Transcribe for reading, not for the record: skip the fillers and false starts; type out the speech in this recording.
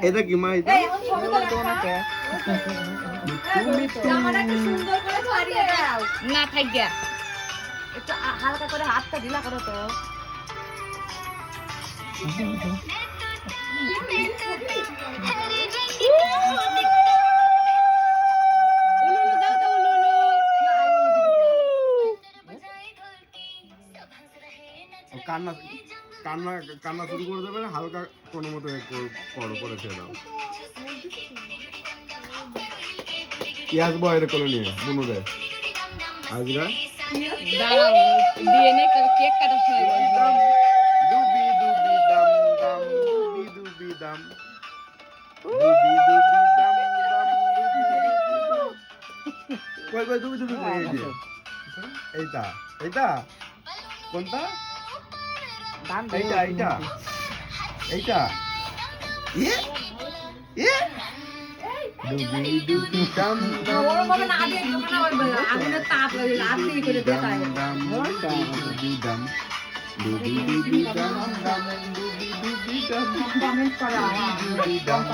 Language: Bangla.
এটা কি মা এটা না থাক গিয়া একটু হালকা করে হাতটা ঢিলা করো তো কান্না কান্না কান্না শুরু করে দেবে না, হালকা কোনো মতো করো করে ছেড়ে দাও। কি আসবো এর কোলে নিয়ে বুনুদের আজরা দাঁড়াও দিয়ে নে কেক কাটার সময় বলবো দুবি দুবি দাম দাম দুবি দুবি দাম দুবি দুবি দাম দাম দুবি দুবি দাম কই কই দুবি দুবি কই এই যে এইটা এইটা কোনটা এইটা এইটা এইটা ইয়ে ইয়ে দুবি দুবি দাম দাম ওর বাবা না আগে দোকানে বলবে আগুনের তাপ লাগে রাত থেকে করে দেখায় দাম দুবি দাম দুবি দুবি দাম দাম দুবি দুবি দাম কমেন্ট করা দুবি দাম